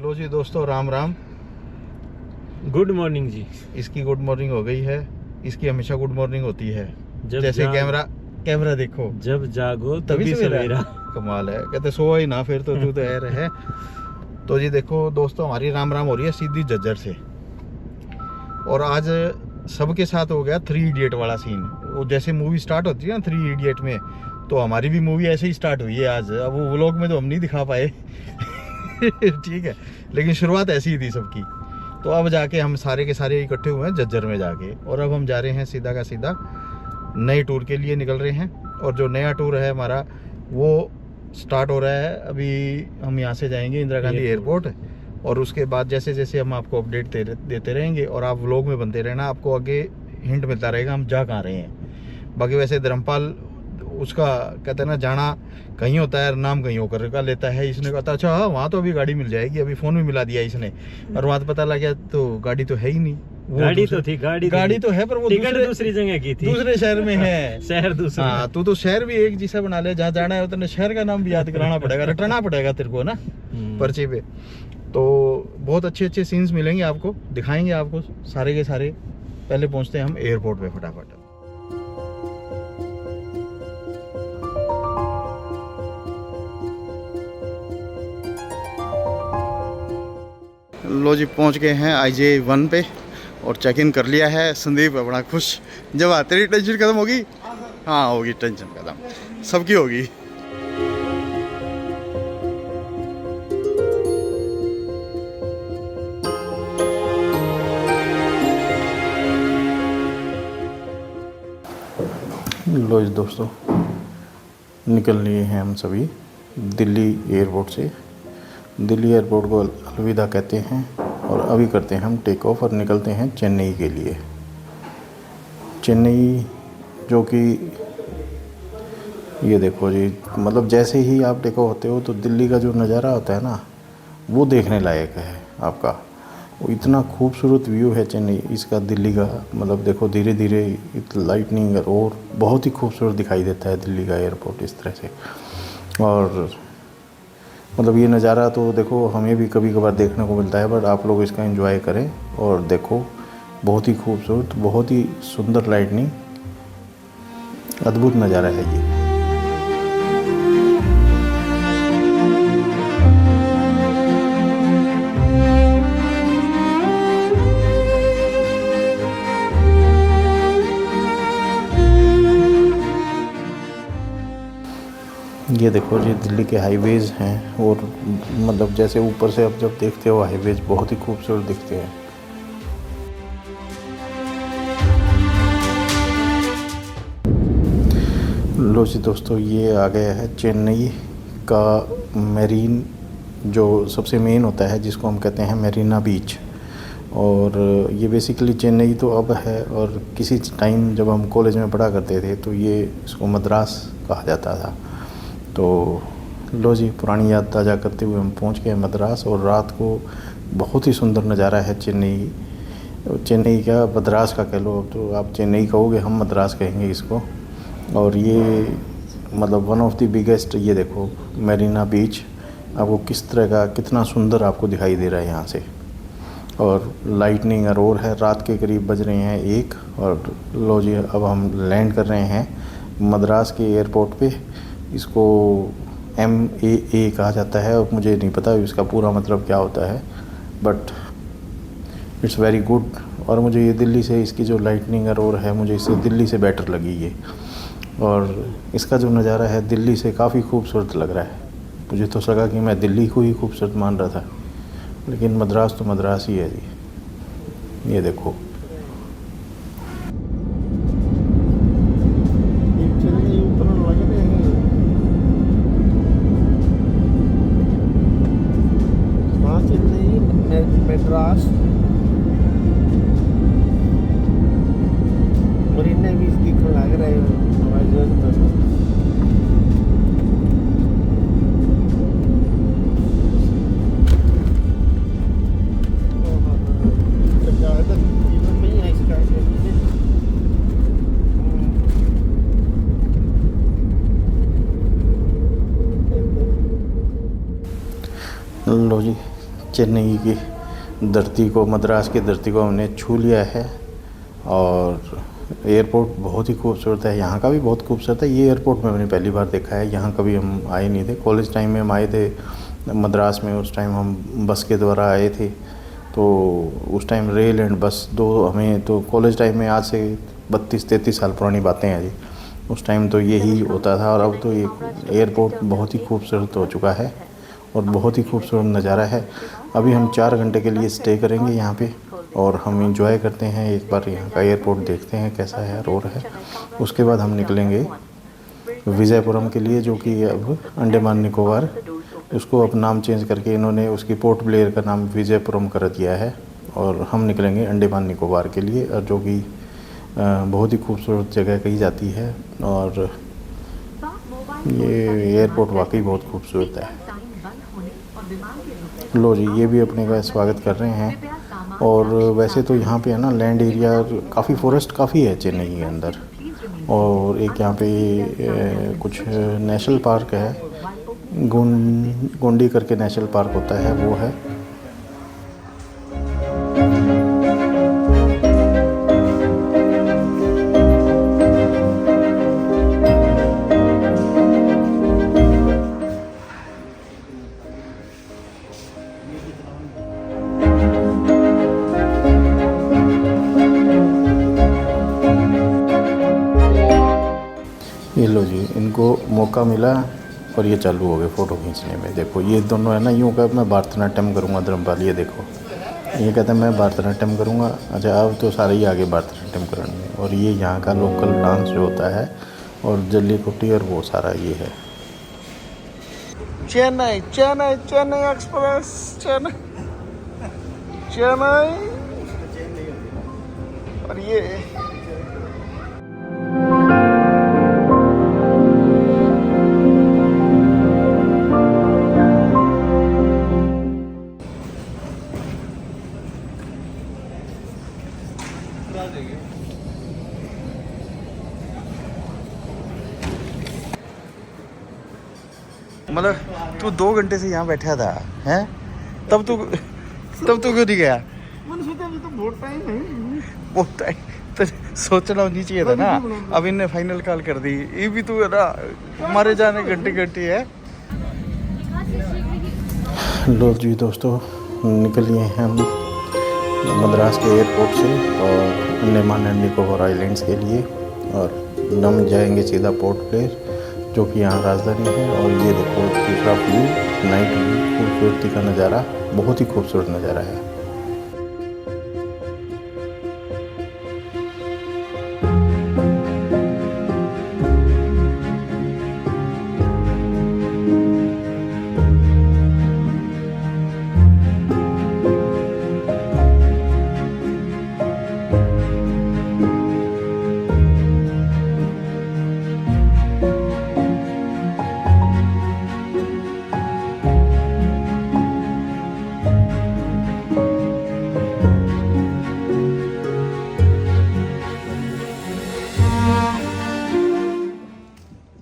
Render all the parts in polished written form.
लो जी दोस्तों, Ram Ram. Good morning जी। इसकी good morning हो गई है। इसकी हमेशा गुड मॉर्निंग होती है। जब जैसे कैमरा देखो, जब जागो तभी तभी सवेरा। कमाल है। कहते सोओ ही ना, फिर तो तू तो ऐर है। तो जी देखो दोस्तों, हमारी राम राम हो रही है सीधी जज्जर से। और आज सबके साथ हो गया 3 इडियट वाला सीन। वो जैसे मूवी स्टार्ट होती है ना 3 इडियट में, तो हमारी भी मूवी ऐसे ही स्टार्ट हुई है आज। अब वो व्लॉग में तो हम नहीं दिखा पाए ठीक है, लेकिन शुरुआत ऐसी ही थी सबकी। तो अब जाके हम सारे के सारे इकट्ठे हुए हैं जज्जर में जाके, और अब हम जा रहे हैं सीधा का सीधा नए टूर के लिए निकल रहे हैं। और जो नया टूर है हमारा, वो स्टार्ट हो रहा है अभी। हम यहाँ से जाएंगे इंदिरा गांधी एयरपोर्ट, और उसके बाद जैसे जैसे हम आपको अपडेट देते रहेंगे, और आप व्लॉग में बनते रहना, आपको आगे हिंट मिलता रहेगा हम जा कहाँ रहे हैं। बाकी वैसे धर्मपाल उसका कहते हैं ना, जाना कहीं होता है नाम कहीं होकर का लेता है। इसने कहा अच्छा हाँ, वहाँ तो अभी गाड़ी मिल जाएगी, अभी फ़ोन भी मिला दिया इसने। और वहाँ तो पता लग गया तो गाड़ी तो है ही नहीं। गाड़ी तो थी, गाड़ी तो है, पर वो टिकट दूसरी जगह की थी, दूसरे शहर में है। शहर दूसरा। हाँ, तू तो शहर भी एक जैसा बना ले, जहाँ जाना है उतने शहर का नाम भी याद कराना पड़ेगा, रटना पड़ेगा तेरे को ना पर्चे पे। तो बहुत अच्छे अच्छे सीन्स मिलेंगे आपको, दिखाएंगे आपको सारे के सारे। पहले पहुंचते हैं हम एयरपोर्ट पे फटाफट। लो जी, पहुंच गए हैं IJ1 पे और चेक इन कर लिया है। संदीप है बड़ा खुश। जब तेरी टेंशन खत्म होगी। हाँ होगी, टेंशन खत्म सबकी होगी। लो जी दोस्तों, निकल लिए हैं हम सभी दिल्ली एयरपोर्ट से। दिल्ली एयरपोर्ट को अलविदा कहते हैं, और अभी करते हैं हम टेक ऑफ और निकलते हैं चेन्नई के लिए। चेन्नई जो कि ये देखो जी, मतलब जैसे ही आप टेक ऑफ होते हो तो दिल्ली का जो नज़ारा होता है ना, वो देखने लायक है आपका। वो इतना खूबसूरत व्यू है चेन्नई इसका, दिल्ली का। मतलब देखो धीरे धीरे लाइटनिंग और बहुत ही खूबसूरत दिखाई देता है दिल्ली का एयरपोर्ट इस तरह से। और मतलब ये नज़ारा तो देखो हमें भी कभी कभार देखने को मिलता है, बट आप लोग इसका एंजॉय करें और देखो। बहुत ही खूबसूरत, बहुत ही सुंदर लाइटनिंग, अद्भुत नज़ारा है ये। ये देखो जी, दिल्ली के हाईवेज़ हैं, और मतलब जैसे ऊपर से आप जब देखते हो हाईवेज़ बहुत ही खूबसूरत दिखते हैं। लो जी दोस्तों, ये आ गया है चेन्नई का मेरीन, जो सबसे मेन होता है, जिसको हम कहते हैं मेरीना बीच। और ये बेसिकली चेन्नई तो अब है, और किसी टाइम जब हम कॉलेज में पढ़ा करते थे तो ये इसको मद्रास कहा जाता था। तो लो जी, पुरानी याद ताज़ा करते हुए हम पहुंच गए मद्रास। और रात को बहुत ही सुंदर नज़ारा है चेन्नई क्या, मद्रास का कह लो। अब तो आप चेन्नई कहोगे, हम मद्रास कहेंगे इसको। और ये मतलब वन ऑफ द बिगेस्ट, ये देखो मेरीना बीच आपको किस तरह का, कितना सुंदर आपको दिखाई दे रहा है यहाँ से। और लाइटनिंग और है, रात के करीब बज रहे हैं 1। और लो जी, अब हम लैंड कर रहे हैं मद्रास के एयरपोर्ट पे। इसको MAA कहा जाता है, और मुझे नहीं पता इसका पूरा मतलब क्या होता है, बट इट्स वेरी गुड। और मुझे ये दिल्ली से इसकी जो लाइटनिंग और है, मुझे इससे दिल्ली से बेटर लगी ये। और इसका जो नज़ारा है दिल्ली से काफ़ी खूबसूरत लग रहा है। मुझे तो लगा कि मैं दिल्ली को ही खूबसूरत मान रहा था, लेकिन मद्रास तो मद्रास ही है जी। ये देखो, मद्रास मरीना बीच दिखने लग रहा है हमारे जगह। लो जी, चेन्नई की धरती को, मद्रास की धरती को हमने छू लिया है। और एयरपोर्ट बहुत ही खूबसूरत है, यहाँ का भी बहुत खूबसूरत है। ये एयरपोर्ट मैंने पहली बार देखा है, यहाँ कभी हम आए नहीं थे। कॉलेज टाइम में हम आए थे मद्रास में, उस टाइम हम बस के द्वारा आए थे। तो उस टाइम रेल एंड बस दो, हमें तो कॉलेज टाइम में, आज से 32-33 साल पुरानी बातें हैं जी। उस टाइम तो यही होता था। और अब तो ये एयरपोर्ट बहुत ही खूबसूरत हो चुका है और बहुत ही खूबसूरत नज़ारा है। अभी हम 4 घंटे के लिए स्टे करेंगे यहाँ पे और हम इंजॉय करते हैं, एक बार यहाँ का एयरपोर्ट देखते हैं कैसा है और है। उसके बाद हम निकलेंगे विजयपुरम के लिए, जो कि अब अंडमान निकोबार, उसको अब नाम चेंज करके इन्होंने उसकी पोर्ट ब्लेयर का नाम विजयपुरम कर दिया है। और हम निकलेंगे अंडमान निकोबार के लिए, और जो कि बहुत ही खूबसूरत जगह कही जाती है। और ये एयरपोर्ट वाकई बहुत खूबसूरत है। लो जी, ये भी अपने का स्वागत कर रहे हैं। और वैसे तो यहाँ पे है ना लैंड एरिया काफ़ी, फॉरेस्ट काफ़ी है चेन्नई के अंदर। और एक यहाँ पे कुछ नेशनल पार्क है, गोंडी करके नेशनल पार्क होता है, वो है। ये लो जी, इनको मौका मिला और ये चालू हो गए फ़ोटो खींचने में। देखो ये दोनों है ना, यूँ कहते मैं भरतनाट्यम करूँगा धर्मपाल, ये देखो ये कहते हैं मैं भरतनाट्यम करूँगा। अच्छा, अब तो सारे ही आगे भरतनाट्यम करने। और ये यहाँ का लोकल डांस जो होता है, और जल्ली कुट्टी और वो सारा ये है। चेन्नई चेन्नई चेन्नई एक्सप्रेस, चेन्नई चेन्नई। और ये मतलब तू 2 घंटे से यहाँ बैठा था हैं, तब तू क्यों नहीं गया? मैंने सोचा अभी तो बहुत टाइम है, बहुत टाइम तो सोचना नहीं चाहिए था ना। अब इनने फाइनल कॉल कर दी, ये भी तू है ना हमारे जाने घंटे है। लो जी दोस्तों, निकल लिए हैं हम मद्रास के एयरपोर्ट से और अंडमान एंड निकोबार आइलैंड्स के लिए। और हम जाएंगे सीधा पोर्ट ब्लेयर, जो कि यहाँ राजधानी है। और ये देखो दूसरा व्यू, नाइट व्यू, खूबसूरती का नज़ारा, बहुत ही खूबसूरत नज़ारा है।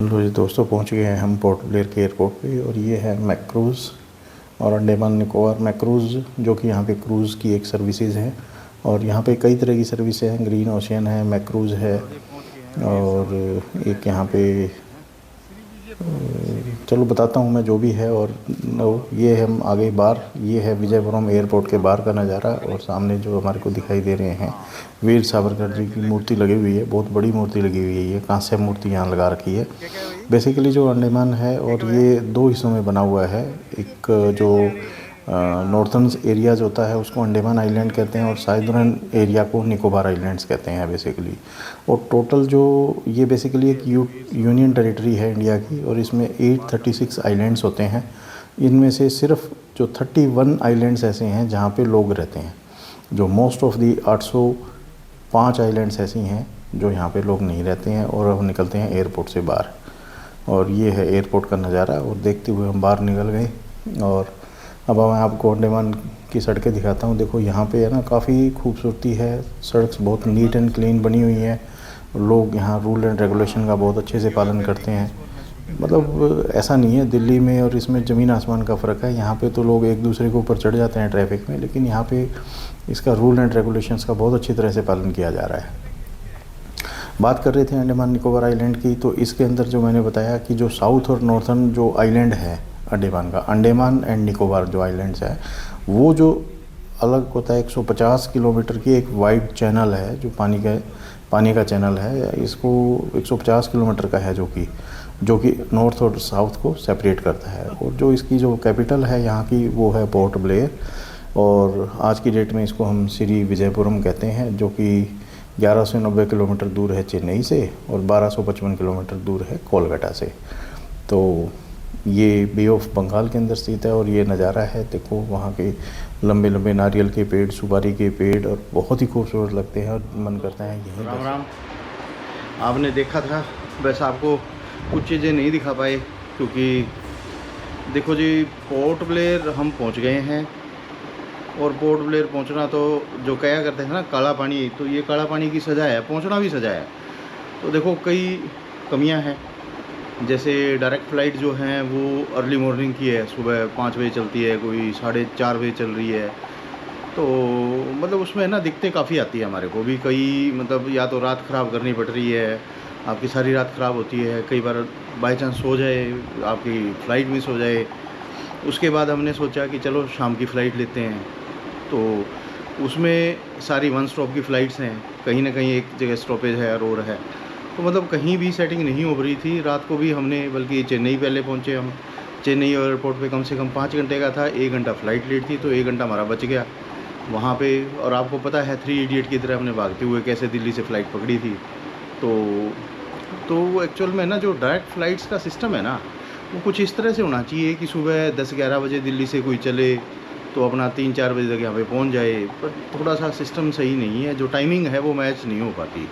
लो जी दोस्तों, पहुंच गए हैं हम पोर्ट ब्लेयर के एयरपोर्ट पे। और ये है मैक्रूज़ और अंडमान निकोबार मैक्रूज़, जो कि यहाँ पे क्रूज़ की एक सर्विसेज है। और यहाँ पे कई तरह की सर्विसेज हैं, ग्रीन ओशियन है, मैक्रूज़ है, और एक यहाँ पे चलो बताता हूँ मैं जो भी है। और ये हम आगे बाहर, ये है विजयपुरम एयरपोर्ट के बाहर का नज़ारा। और सामने जो हमारे को दिखाई दे रहे हैं, वीर सावरकर जी की मूर्ति लगी हुई है, बहुत बड़ी मूर्ति लगी हुई है। ये कांस्य मूर्ति यहाँ लगा रखी है। बेसिकली जो अंडमान है, और ये 2 हिस्सों में बना हुआ है। एक जो नॉर्थर्न एरिया जो होता है उसको अंडमान आइलैंड कहते हैं, और साउदर्न एरिया को निकोबार आइलैंड्स कहते हैं बेसिकली। और टोटल जो ये बेसिकली एक यूनियन टेरिटरी है इंडिया की, और इसमें 836 आइलैंड्स होते हैं। इनमें से सिर्फ जो 31 आइलैंड्स ऐसे हैं जहाँ पे लोग रहते हैं। जो मोस्ट ऑफ दी 805 आइलैंड्स ऐसी हैं जो यहाँ पे लोग नहीं रहते हैं। और अब निकलते हैं एयरपोर्ट से बाहर, और ये है एयरपोर्ट का नज़ारा। और देखते हुए हम बाहर निकल गए। और अब मैं आपको अंडमान की सड़कें दिखाता हूँ। देखो यहाँ पे है ना काफ़ी खूबसूरती है, सड़क बहुत नीट एंड क्लीन बनी हुई है। लोग यहाँ रूल एंड रेगुलेशन का बहुत अच्छे से पालन करते हैं। मतलब ऐसा नहीं है, दिल्ली में और इसमें ज़मीन आसमान का फ़र्क है। यहाँ पे तो लोग एक दूसरे के ऊपर चढ़ जाते हैं ट्रैफिक में, लेकिन यहाँ पे इसका रूल एंड रेगुलेशंस का बहुत अच्छी तरह से पालन किया जा रहा है। बात कर रहे थे अंडमान निकोबार आइलैंड की, तो इसके अंदर जो मैंने बताया कि जो साउथ और नॉर्थर्न जो आइलैंड है अंडमान का, अंडमान एंड निकोबार जो आइलैंड्स है, वो जो अलग होता है 150 किलोमीटर की एक वाइड चैनल है जो पानी का चैनल है। इसको 150 किलोमीटर का है जो कि नॉर्थ और साउथ को सेपरेट करता है। और जो इसकी जो कैपिटल है यहाँ की वो है पोर्ट ब्लेयर, और आज की डेट में इसको हम श्री विजयपुरम कहते हैं, जो कि 1190 किलोमीटर दूर है चेन्नई से और 1255 किलोमीटर दूर है कोलकाता से। तो ये बे ऑफ बंगाल के अंदर स्थित है और ये नज़ारा है, देखो वहाँ के लंबे लंबे नारियल के पेड़, सुपारी के पेड़, और बहुत ही खूबसूरत लगते हैं और मन करता है यहीं। राम राम। आपने देखा था, वैसे आपको कुछ चीज़ें नहीं दिखा पाए क्योंकि देखो जी, पोर्ट ब्लेयर हम पहुंच गए हैं। और पोर्ट ब्लेयर पहुंचना तो जो कहा करते हैं ना काला पानी, तो ये काला पानी की सज़ा है, पहुंचना भी सज़ा है। तो देखो कई कमियां हैं, जैसे डायरेक्ट फ़्लाइट जो हैं वो अर्ली मॉर्निंग की है, सुबह 5 बजे चलती है, कोई 4:30 बजे चल रही है। तो मतलब उसमें ना दिक्कतें काफ़ी आती है हमारे को भी, कई मतलब या तो रात ख़राब करनी पड़ रही है, आपकी सारी रात ख़राब होती है, कई बार बाई चांस हो जाए आपकी फ़्लाइट मिस हो जाए। उसके बाद हमने सोचा कि चलो शाम की फ़्लाइट लेते हैं, तो उसमें सारी वन स्टॉप की फ़्लाइट्स हैं, कहीं ना कहीं एक जगह स्टॉपेज है और है, तो मतलब कहीं भी सेटिंग नहीं हो रही थी। रात को भी हमने, बल्कि चेन्नई पहले पहुंचे हम, चेन्नई एयरपोर्ट पे कम से कम 5 घंटे का था, 1 घंटा फ़्लाइट लेट थी, तो 1 घंटा हमारा बच गया वहाँ पे। और आपको पता है 3 इडियट की तरह हमने भागते हुए कैसे दिल्ली से फ़्लाइट पकड़ी थी। तो एक्चुअल में ना जो डायरेक्ट फ़्लाइट्स का सिस्टम है ना, वो कुछ इस तरह से होना चाहिए कि सुबह 10-11 बजे दिल्ली से कोई चले तो अपना 3-4 बजे तक यहाँ पे पहुँच जाए, पर थोड़ा सा सिस्टम सही नहीं है, जो टाइमिंग है वो मैच नहीं हो पाती।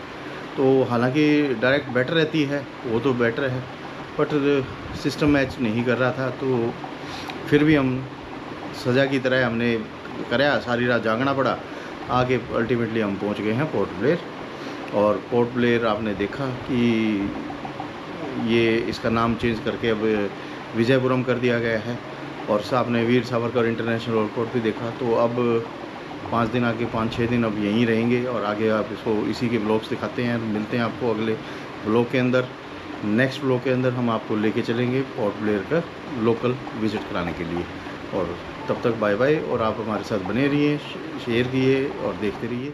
तो हालांकि डायरेक्ट बेटर रहती है, वो तो बेटर है, बट सिस्टम मैच नहीं कर रहा था। तो फिर भी हम सज़ा की तरह हमने कराया, सारी रात जागना पड़ा, आगे अल्टीमेटली हम पहुँच गए हैं पोर्ट ब्लेयर। और पोर्ट ब्लेयर आपने देखा कि ये इसका नाम चेंज करके अब विजयपुरम कर दिया गया है। और आपने वीर सावरकर इंटरनेशनल एयरपोर्ट भी देखा। तो अब 5 दिन आगे 5-6 दिन अब यहीं रहेंगे और आगे आप इसको इसी के ब्लॉग्स दिखाते हैं। मिलते हैं आपको अगले ब्लॉग के अंदर। नेक्स्ट ब्लॉग के अंदर हम आपको लेके चलेंगे पोर्ट ब्लेयर का लोकल विज़िट कराने के लिए। और तब तक बाय बाय, और आप हमारे साथ बने रहिए, शेयर किए और देखते रहिए।